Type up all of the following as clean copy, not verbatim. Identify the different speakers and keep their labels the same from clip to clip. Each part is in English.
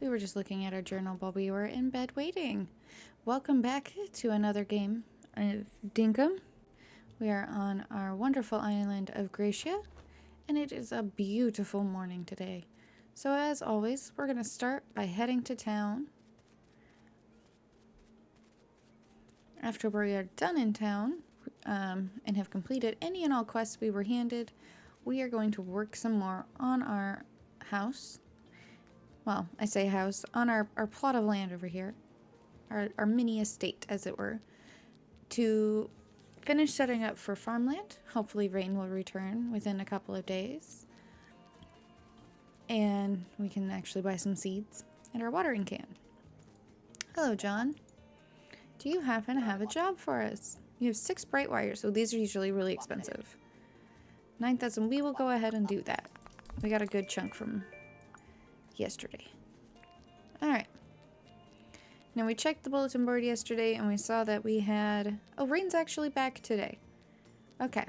Speaker 1: We were just looking at our journal while we were in bed waiting. Welcome back to another game of Dinkum. We are on our wonderful island of Gracia, and it is a beautiful morning today. So as always, we're going to start by heading to town. After we are done in town and have completed any and all quests we were handed, we are going to work some more on our house. Well, I say house, on our plot of land over here, our mini estate, as it were, to finish setting up for farmland. Hopefully rain will return within a couple of days, and we can actually buy some seeds and our watering can. Hello, John. Do you happen to have a job for us? You have 6 bright wires, so these are usually really expensive. 9,000, we will go ahead and do that. We got a good chunk from yesterday. Alright. Now we checked the bulletin board yesterday and we saw that we had... Oh, rain's actually back today. Okay.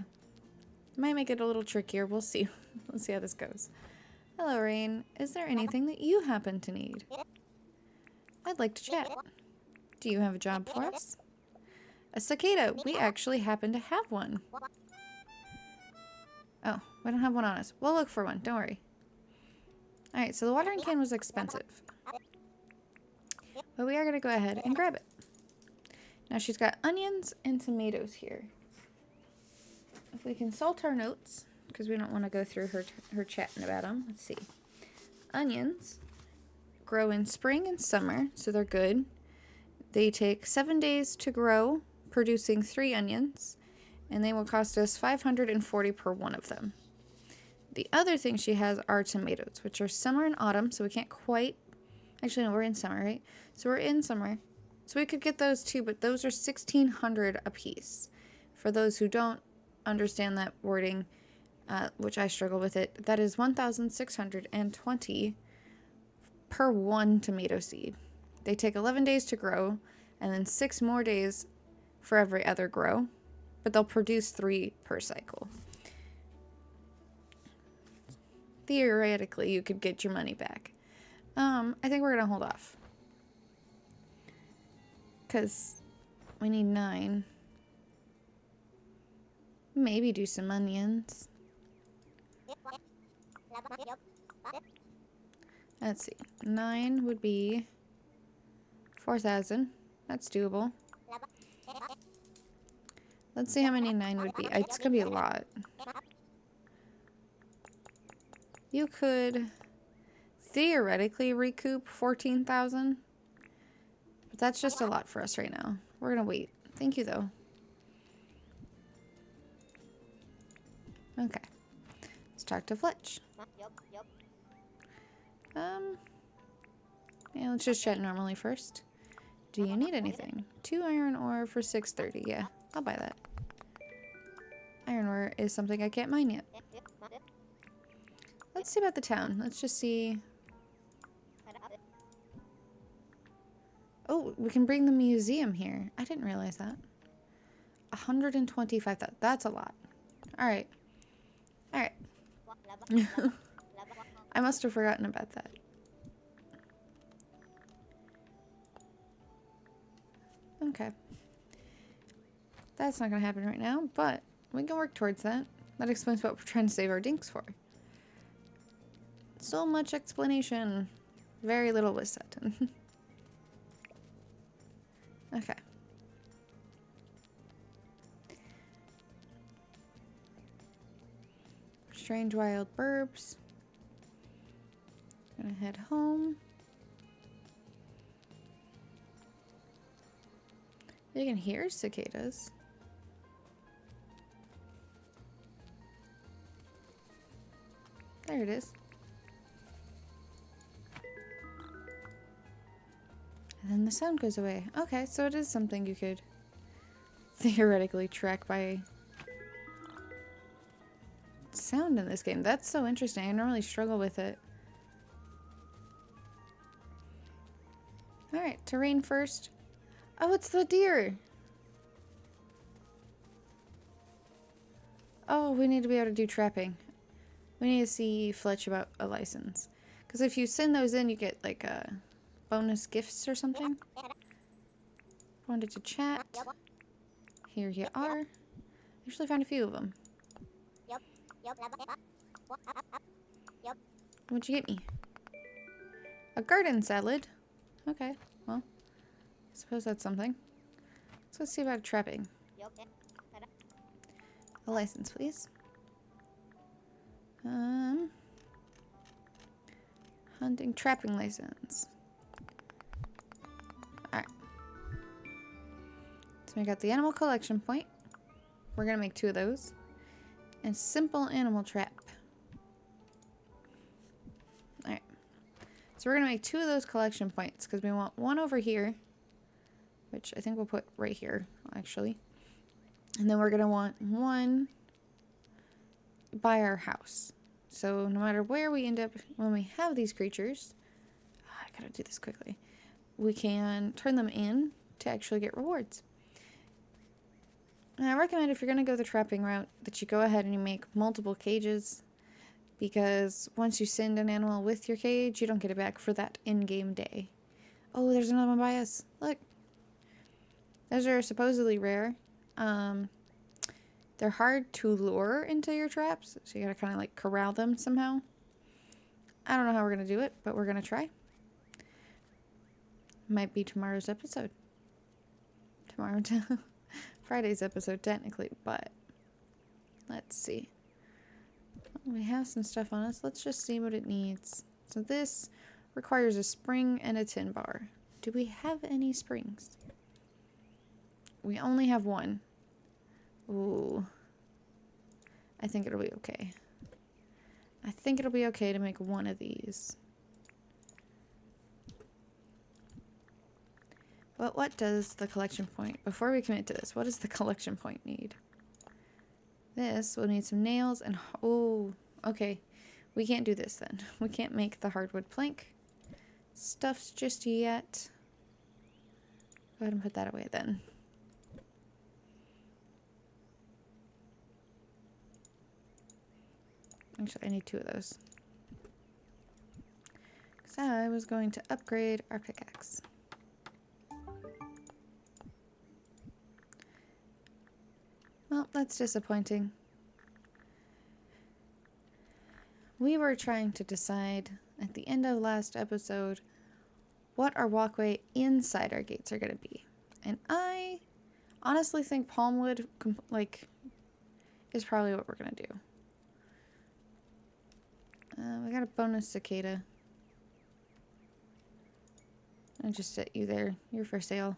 Speaker 1: Might make it a little trickier. We'll see. We'll see how this goes. Hello, Rain. Is there anything that you happen to need? I'd like to chat. Do you have a job for us? A cicada. We actually happen to have one. Oh, we don't have one on us. We'll look for one. Don't worry. Alright, so the watering can was expensive. But we are going to go ahead and grab it. Now she's got onions and tomatoes here. If we consult our notes, because we don't want to go through her chatting about them. Let's see. Onions grow in spring and summer, so they're good. They take 7 days to grow, producing 3 onions, and they will cost us 540 per one of them. The other thing she has are tomatoes, which are summer and autumn, so we can't quite... Actually, no, we're in summer, right? So we're in summer. So we could get those too, but those are 1,600 a piece. For those who don't understand that wording, which I struggle with it, that is 1,620 per one tomato seed. They take 11 days to grow, and then 6 more days for every other grow, but they'll produce 3 per cycle. Theoretically, you could get your money back. I think we're going to hold off. Because we need 9. Maybe do some onions. Let's see. 9 would be 4,000. That's doable. Let's see how many 9 would be. It's going to be a lot. You could theoretically recoup 14,000, but that's just a lot for us right now. We're gonna wait. Thank you, though. Okay. Let's talk to Fletch. Yeah, let's just chat normally first. Do you need anything? 2 iron ore for 630. Yeah, I'll buy that. Iron ore is something I can't mine yet. Let's see about the town. Let's just see. Oh, we can bring the museum here. I didn't realize that. 125,000. That's a lot. Alright. Alright. I must have forgotten about that. Okay. That's not going to happen right now, but we can work towards that. That explains what we're trying to save our dinks for. So much explanation. Very little was said. Okay. Strange wild burbs. Gonna head home. You can hear cicadas. There it is. And then the sound goes away. Okay, so it is something you could theoretically track by sound in this game. That's so interesting. I normally struggle with it. Alright, terrain first. Oh, it's the deer! Oh, we need to be able to do trapping. We need to see Fletch about a license. Because if you send those in, you get like a bonus gifts or something. Wanted to chat. Here you are. Actually found a few of them. What'd you get me? A garden salad. Okay, well, I suppose that's something. Let's go see about trapping. A license, please. Hunting trapping license. Alright. So we got the animal collection point. We're gonna make 2 of those. And simple animal trap. Alright. So we're gonna make 2 of those collection points because we want one over here, which I think we'll put right here, actually. And then we're gonna want one by our house. So no matter where we end up when we have these creatures, I gotta do this quickly, we can turn them in to actually get rewards. And I recommend if you're going to go the trapping route that you go ahead and you make multiple cages, because once you send an animal with your cage, you don't get it back for that in-game day. Oh, there's another one by us. Look. Those are supposedly rare. They're hard to lure into your traps, so you gotta kind of like corral them somehow. I don't know how we're gonna do it, but we're gonna try. Might be tomorrow's episode. Friday's episode technically, but let's see. We have some stuff on us. Let's just see what it needs. So this requires a spring and a tin bar. Do we have any springs? We only have one. Ooh. I think it'll be okay. I think it'll be okay to make one of these. But what does the collection point, before we commit to this, what does the collection point need? This will need some nails and, oh, okay. We can't do this then. We can't make the hardwood plank stuffs just yet. Go ahead and put that away then. Actually, I need 2 of those. Because I was going to upgrade our pickaxe. Well, that's disappointing. We were trying to decide at the end of last episode what our walkway inside our gates are going to be. And I honestly think palmwood, is probably what we're going to do. We got a bonus cicada. I'll just set you there. You're for sale.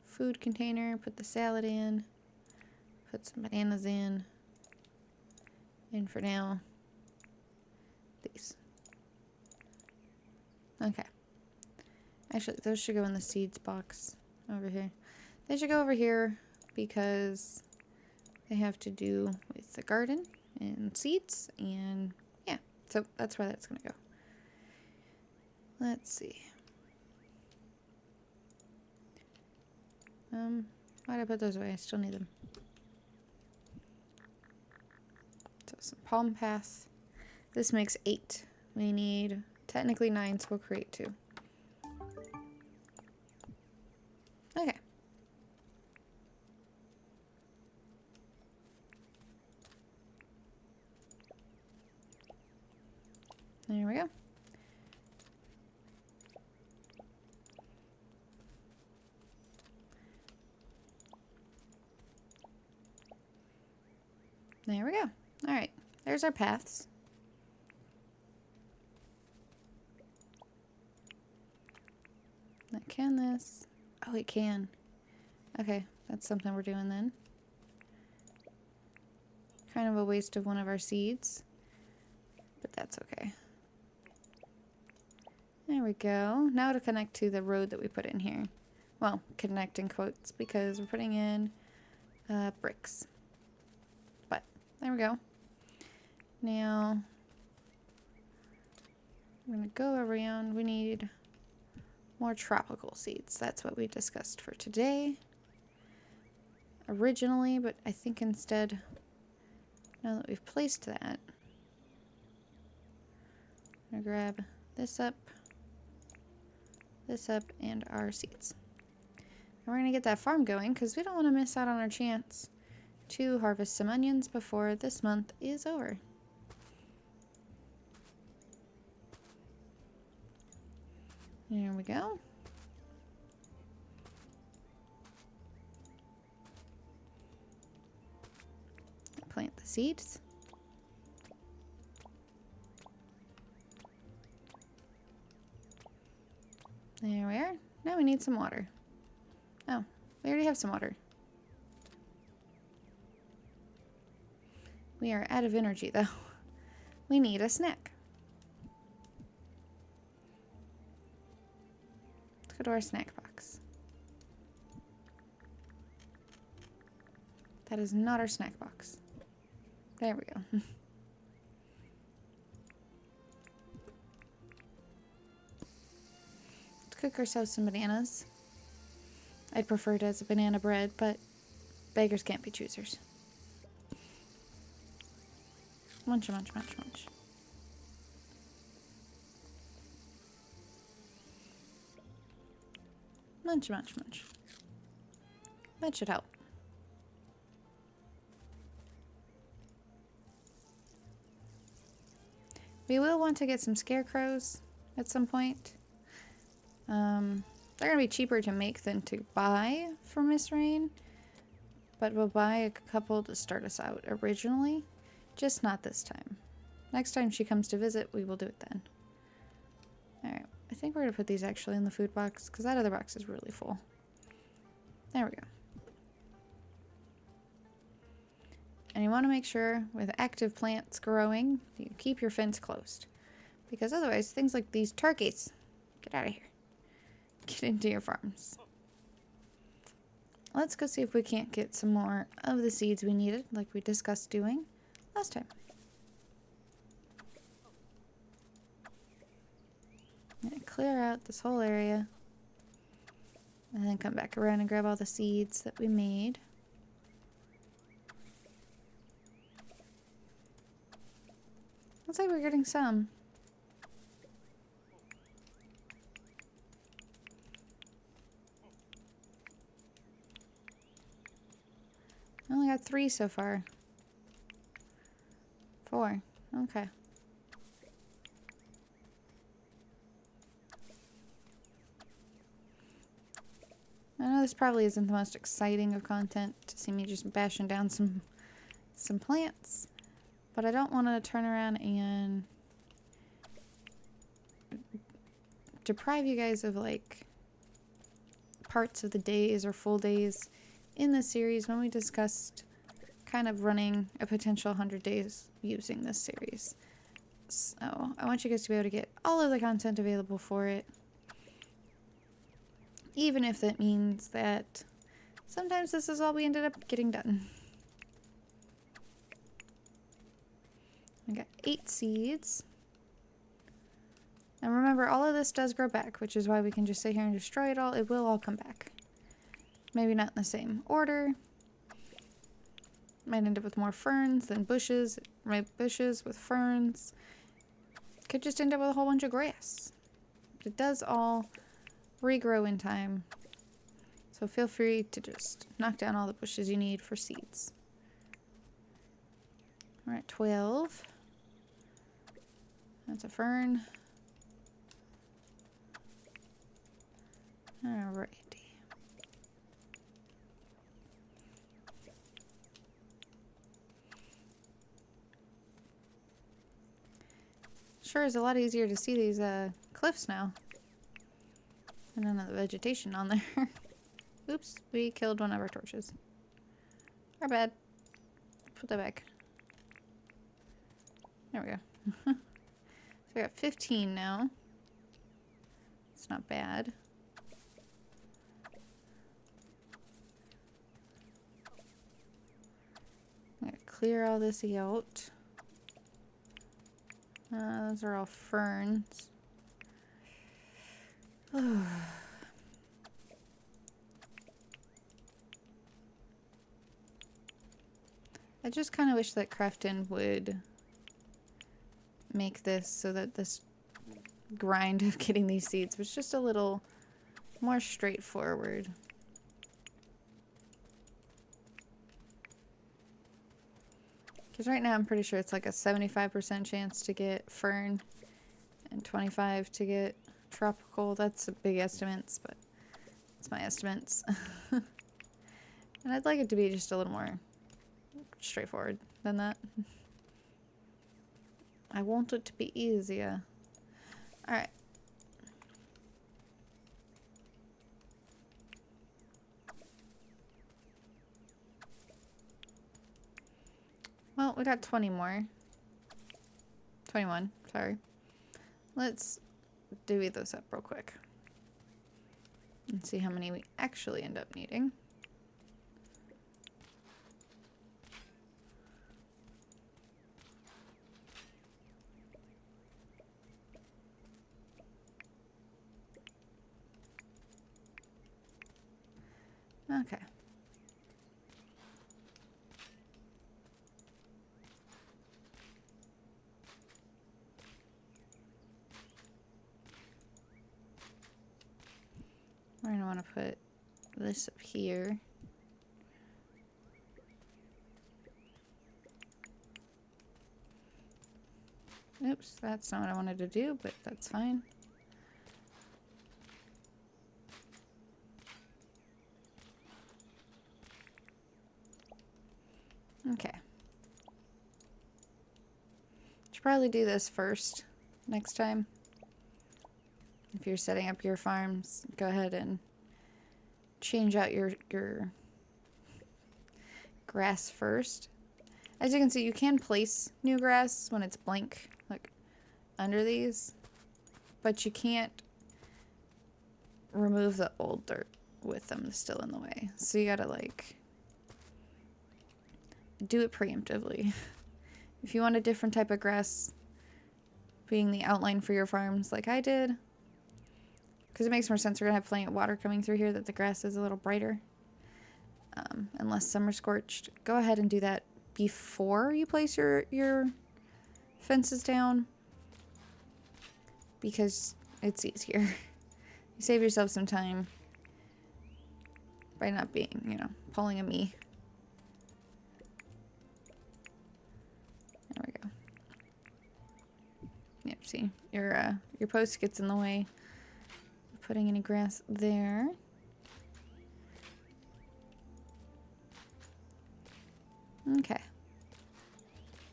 Speaker 1: Food container. Put the salad in. Put some bananas in. And for now, these. Okay. Actually, those should go in the seeds box over here. They should go over here because they have to do with the garden and seeds, and yeah, so that's where that's gonna go. Let's see. Why'd I put those away? I still need them. So some palm path. This makes 8. We need technically 9, so we'll create 2. Okay. There we go. There we go. Alright, there's our paths. Now, can this? Oh, it can. Okay, that's something we're doing then. Kind of a waste of one of our seeds, but that's okay. There we go. Now to connect to the road that we put in here. Well, connect in quotes because we're putting in bricks. But there we go. Now I'm going to go around. We need more tropical seeds. That's what we discussed for today originally, but I think instead, now that we've placed that, I'm going to grab this up. this up and our seeds. And we're going to get that farm going because we don't want to miss out on our chance to harvest some onions before this month is over. There we go. Plant the seeds. There we are. Now we need some water. Oh, we already have some water. We are out of energy though. We need a snack. Let's go to our snack box. That is not our snack box. There we go. Let's cook ourselves some bananas. I'd prefer it as a banana bread, but beggars can't be choosers. Munch, munch, munch, munch. Munch, munch, munch. That should help. We will want to get some scarecrows at some point. They're going to be cheaper to make than to buy for Miss Rain. But we'll buy a couple to start us out originally. Just not this time. Next time she comes to visit, we will do it then. Alright, I think we're going to put these actually in the food box, because that other box is really full. There we go. And you want to make sure, with active plants growing, you keep your fence closed. Because otherwise, things like these turkeys, get out of here. Get into your farms. Let's go see if we can't get some more of the seeds we needed, like we discussed doing last time. Clear out this whole area. And then come back around and grab all the seeds that we made. Looks like we're getting some. I only got 3 so far. 4. Okay. I know this probably isn't the most exciting of content to see me just bashing down some plants, but I don't want to turn around and deprive you guys of like parts of the days or full days in this series when we discussed kind of running a potential 100 days using this series. So I want you guys to be able to get all of the content available for it. Even if that means that sometimes this is all we ended up getting done. I got 8 seeds. And remember, all of this does grow back, which is why we can just sit here and destroy it all. It will all come back. Maybe not in the same order. Might end up with more ferns than bushes. Right, bushes with ferns. Could just end up with a whole bunch of grass. It does all regrow in time. So feel free to just knock down all the bushes you need for seeds. We're at 12. That's a fern. Alrighty. Sure is a lot easier to see these cliffs now. And none of the vegetation on there. Oops, we killed one of our torches. Our bad. Put that back. There we go. So we got 15 now. It's not bad. I'm gonna clear all this out. Those are all ferns. I just kind of wish that Crafton would make this so that this grind of getting these seeds was just a little more straightforward. Because right now I'm pretty sure it's like a 75% chance to get fern and 25 to get tropical. That's a big estimates, but it's my estimates. And I'd like it to be just a little more straightforward than that. I want it to be easier. Alright. Well, we got 20 more. 21, sorry. Let's divvy those up real quick. And see how many we actually end up needing. Okay. We're going to want to put this up here. Oops, that's not what I wanted to do, but that's fine. Okay. Should probably do this first next time. If you're setting up your farms, go ahead and change out your grass first. As you can see, you can place new grass when it's blank, like under these, but you can't remove the old dirt with them still in the way. So you gotta like do it preemptively. If you want a different type of grass being the outline for your farms like I did, because it makes more sense, we're gonna have plenty of water coming through here, that the grass is a little brighter, unless summer scorched. Go ahead and do that before you place your fences down, because it's easier. You save yourself some time by not being, you know, pulling a me. There we go. Yep, see, your post gets in the way of putting any grass there. Okay.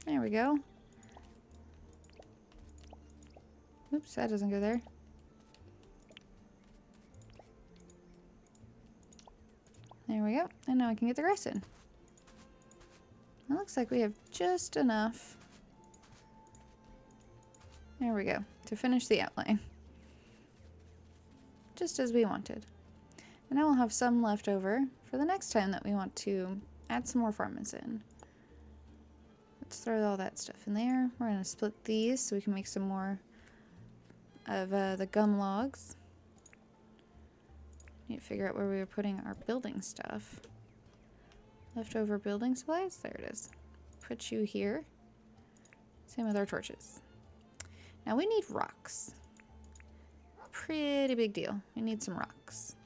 Speaker 1: There we go. Oops, that doesn't go there. There we go. And now I can get the grass in. It looks like we have just enough. There we go. To finish the outline. Just as we wanted. And now we'll have some left over for the next time that we want to add some more farmers in. Let's throw all that stuff in there. We're going to split these so we can make some more of the gum logs. Need to figure out where we were putting our building stuff. Leftover building supplies? There it is. Put you here. Same with our torches. Now we need rocks. Pretty big deal. We need some rocks.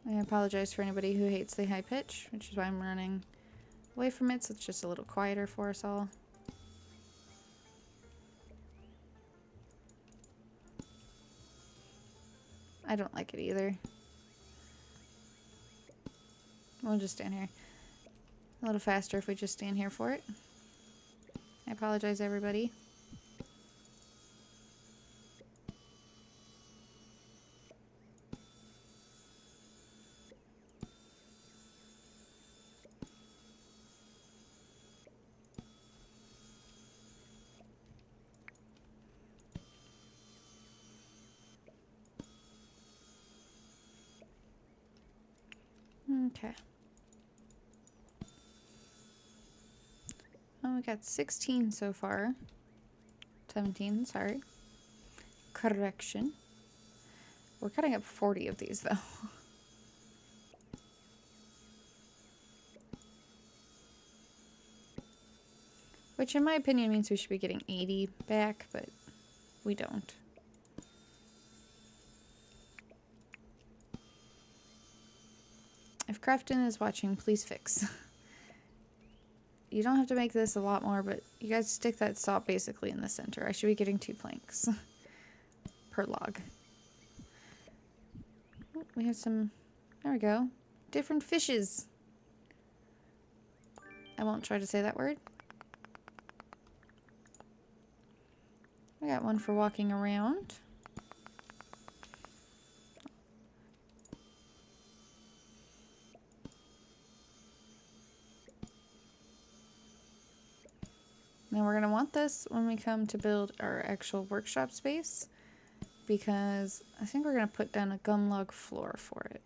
Speaker 1: I apologize for anybody who hates the high pitch, which is why I'm running away from it, so it's just a little quieter for us all. I don't like it either. We'll just stand here. A little faster if we just stand here for it. I apologize, everybody. Okay. Oh, we got 16 so far. 17, sorry. Correction. We're cutting up 40 of these, though. Which in my opinion means we should be getting 80 back, but we don't. If Crafton is watching, please fix. You don't have to make this a lot more, but you guys stick that saw basically in the center. I should be getting 2 planks per log. Oh, we have some, there we go, different fishes. I won't try to say that word. I got one for walking around. Now we're going to want this when we come to build our actual workshop space, because I think we're going to put down a gum log floor for it.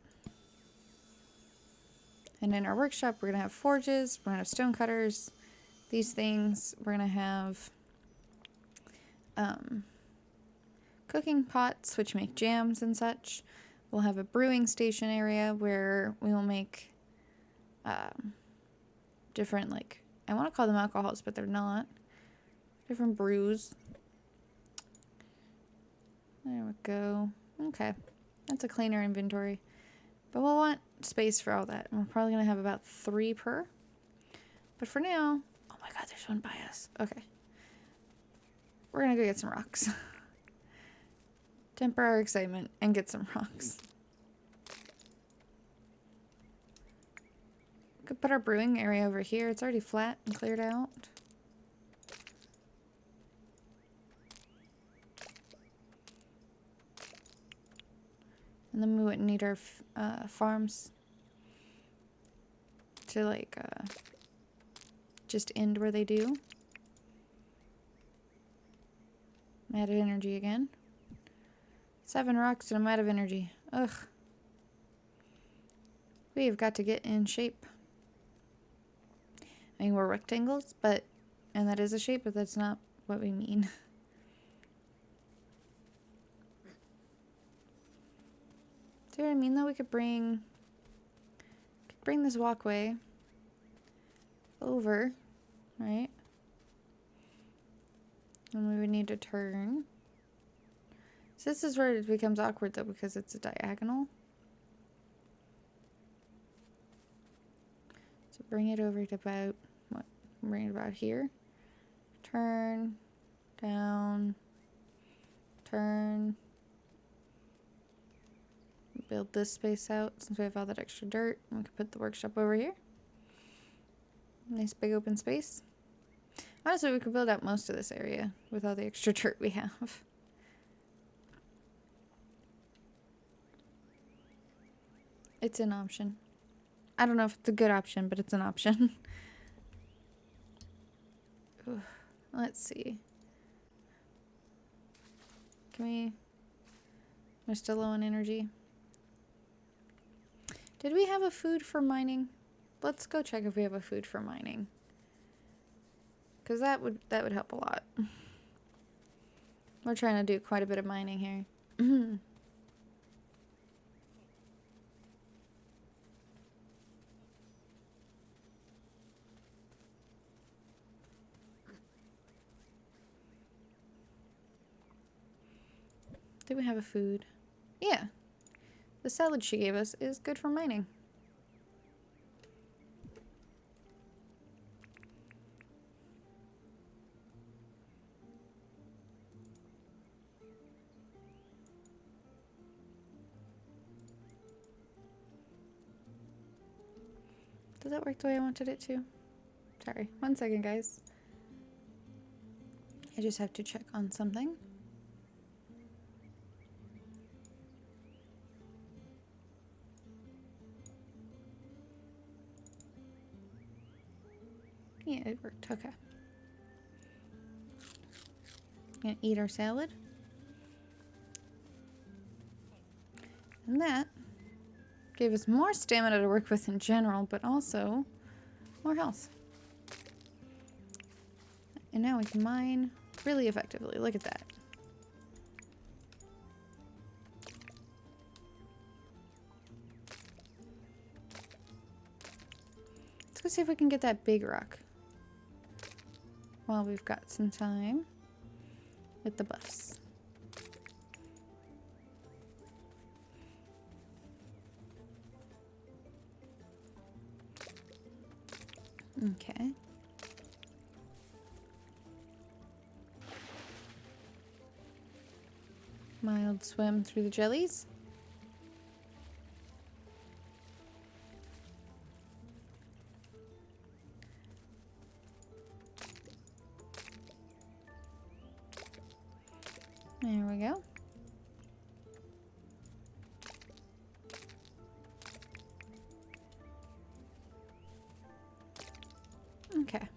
Speaker 1: And in our workshop, we're going to have forges, we're going to have stone cutters, these things. We're going to have cooking pots, which make jams and such. We'll have a brewing station area where we will make different, like, I want to call them alcohols, but they're not. Different brews. There we go. Okay. That's a cleaner inventory. But we'll want space for all that. And we're probably going to have about 3 per. But for now... Oh my god, there's one by us. Okay. We're going to go get some rocks. Temper our excitement and get some rocks. We could put our brewing area over here. It's already flat and cleared out. And then we wouldn't need our farms to, like, just end where they do. I'm out of energy again. 7 rocks and I'm out of energy. Ugh. We've got to get in shape. I mean, we're rectangles, but... And that is a shape, but that's not what we mean. See what I mean, though? We could bring this walkway over, right? And we would need to turn. So this is where it becomes awkward, though, because it's a diagonal. So bring it over to about, what? Bring it about here. Turn, down, turn. Build this space out since we have all that extra dirt. We could put the workshop over here. Nice big open space. Honestly, we could build out most of this area with all the extra dirt we have. It's an option. I don't know if it's a good option, but it's an option. Ooh, let's see. We're still low on energy. Did we have a food for mining? Let's go check if we have a food for mining. Because that would help a lot. We're trying to do quite a bit of mining here. Do we have a food? Yeah. The salad she gave us is good for mining. Does that work the way I wanted it to? Sorry, 1 second, guys. I just have to check on something. Yeah, it worked. Okay. Gonna eat our salad. And that gave us more stamina to work with in general, but also more health. And now we can mine really effectively. Look at that. Let's go see if we can get that big rock. while we've got some time with the buffs. Okay. Mild swim through the jellies. There we go. Okay.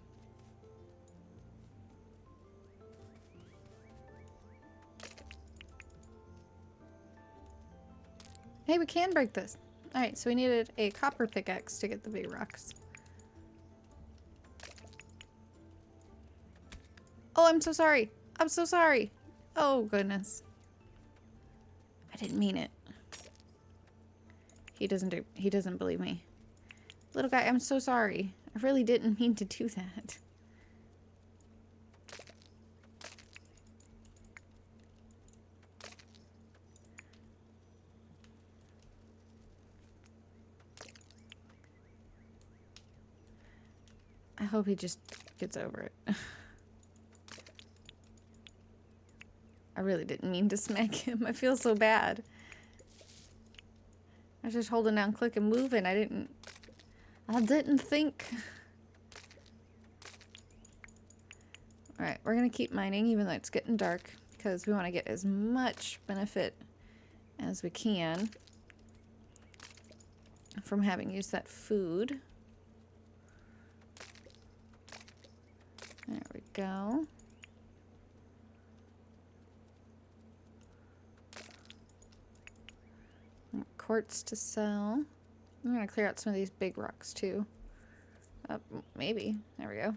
Speaker 1: Hey, we can break this. Alright, so we needed a copper pickaxe to get the big rocks. Oh, I'm so sorry. I'm so sorry. Oh, goodness. I didn't mean it. He doesn't believe me. Little guy, I'm so sorry. I really didn't mean to do that. I hope he just gets over it. I really didn't mean to smack him. I feel so bad. I was just holding down click and moving. I didn't think. Alright, we're gonna keep mining even though it's getting dark because we want to get as much benefit as we can from having used that food. There we go. More quartz to sell. I'm gonna clear out some of these big rocks too. Maybe. There we go.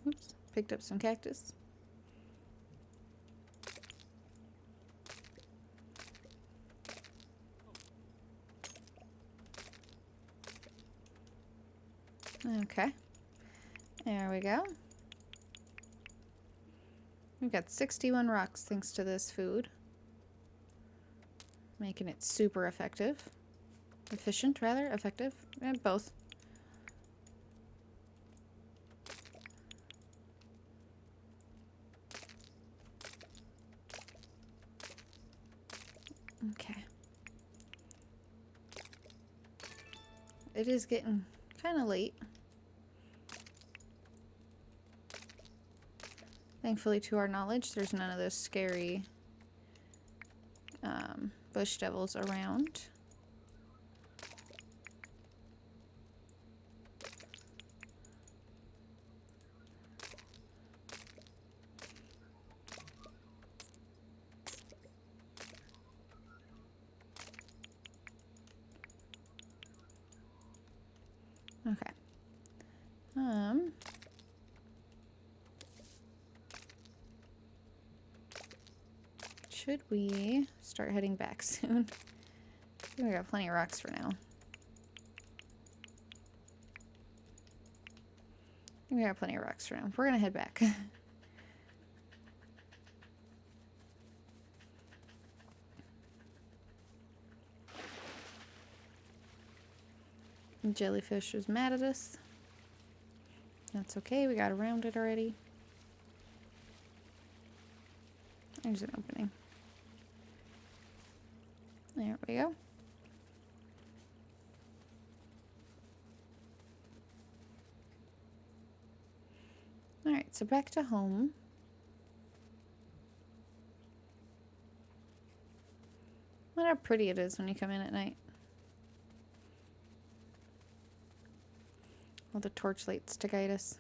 Speaker 1: Oops. Picked up some cactus. Okay. There we go. We've got 61 rocks thanks to this food. Making it super effective. Efficient, rather. Effective. And both. Okay. It is getting kind of late. Thankfully, to our knowledge, there's none of those scary bush devils around. Okay. Should we start heading back soon? We got plenty of rocks for now. We got plenty of rocks for now. We're gonna head back. Jellyfish was mad at us. That's okay, we got around it already. There's an opening. There we go. Alright, so back to home. Look how pretty it is when you come in at night. All the torch lights to guide us.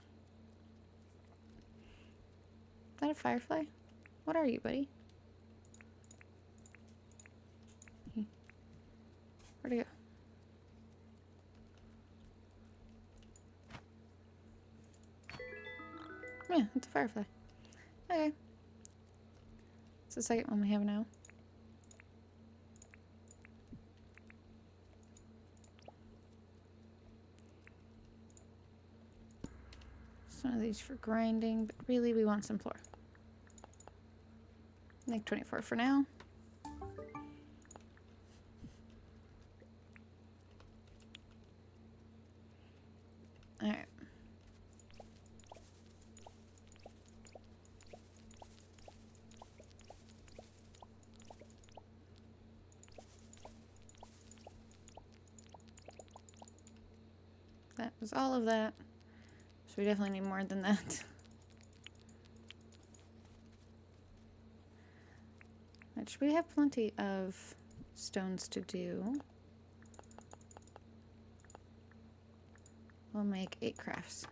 Speaker 1: Is that a firefly? What are you, buddy? Where'd he go? Yeah, it's a firefly. Okay. It's the second one we have now. one of these for grinding, but really we want some floor. Make 24 for now. Alright. That was all of that. So we definitely need more than that. Which we have plenty of stones to do. We'll make 8 crafts.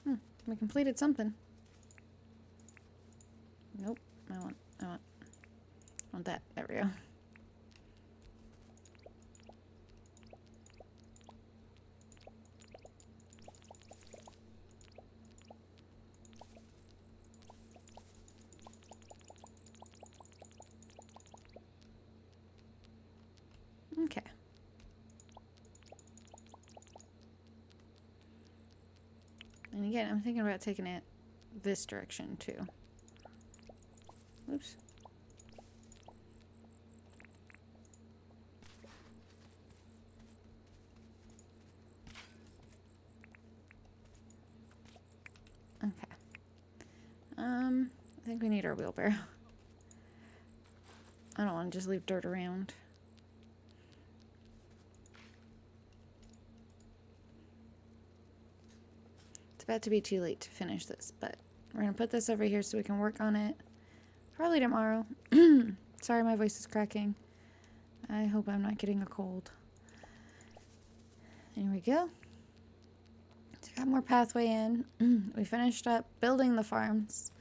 Speaker 1: We completed something. Nope. I want that. There we go. Okay. And again, I'm thinking about taking it this direction too. Oops. Okay. I think we need our wheelbarrow. I don't want to just leave dirt around. It's about to be too late to finish this, but we're going to put this over here so we can work on it probably tomorrow. Sorry, my voice is cracking. I hope I'm not getting a cold. There we go. So got more pathway in. We finished up building the farms.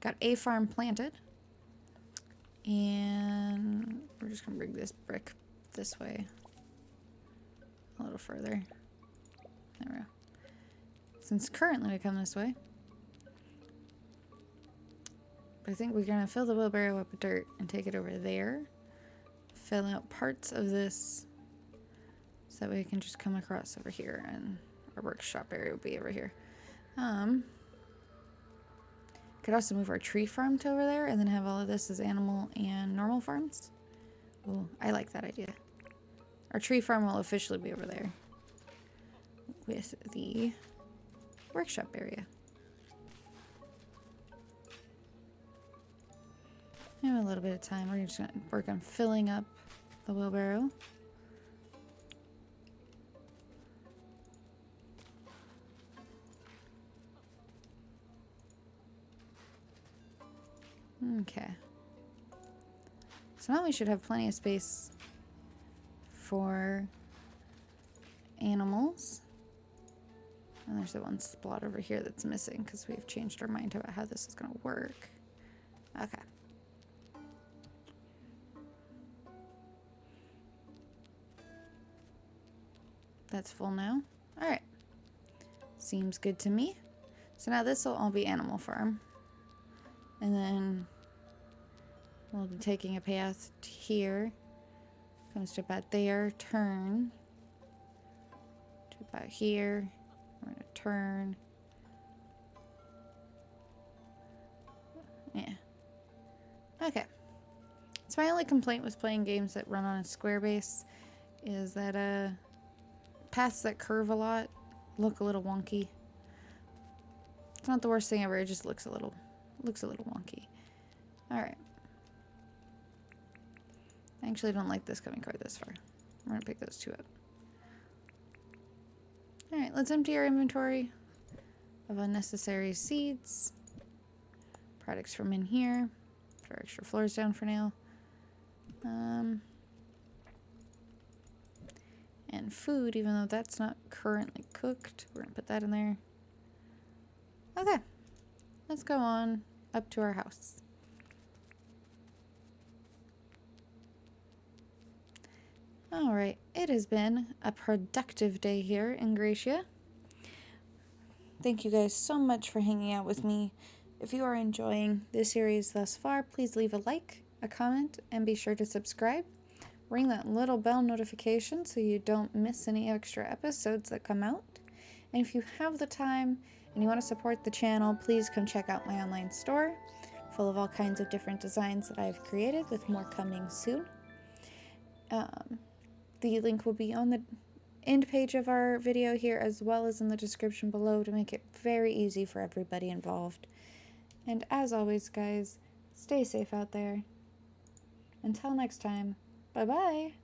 Speaker 1: Got a farm planted. And we're just going to bring this brick this way a little further. There we go. Since currently we come this way. But I think we're going to fill the wheelbarrow up with dirt and take it over there. Fill out parts of this so that we can just come across over here and our workshop area will be over here. Could also move our tree farm to over there and then have all of this as animal and normal farms. Oh, I like that idea. Our tree farm will officially be over there with the workshop area. We have a little bit of time. We're just going to work on filling up the wheelbarrow. Okay. So now we should have plenty of space for animals. And there's the one spot over here that's missing because we've changed our mind about how this is going to work. Okay. That's full now. All right. Seems good to me. So now this will all be animal farm. And then we'll be taking a path here. Gonna step out there, turn. Step out here. We're gonna turn. Yeah. Okay. So my only complaint with playing games that run on a square base is that paths that curve a lot look a little wonky. It's not the worst thing ever, it just looks a little wonky. Alright. I actually don't like this coming quite this far. We're gonna pick those two up. Alright, let's empty our inventory of unnecessary seeds. Products from in here. Put our extra floors down for now. And food, even though that's not currently cooked. We're gonna put that in there. Okay. Let's go on up to our house. Alright, it has been a productive day here in Gracia. Thank you guys so much for hanging out with me. If you are enjoying this series thus far, please leave a like, a comment, and be sure to subscribe. ring that little bell notification so you don't miss any extra episodes that come out. And if you have the time and you want to support the channel, please come check out my online store, full of all kinds of different designs that I've created, with more coming soon. The link will be on the end page of our video here, as well as in the description below, to make it very easy for everybody involved. And as always, guys, stay safe out there. Until next time, bye-bye!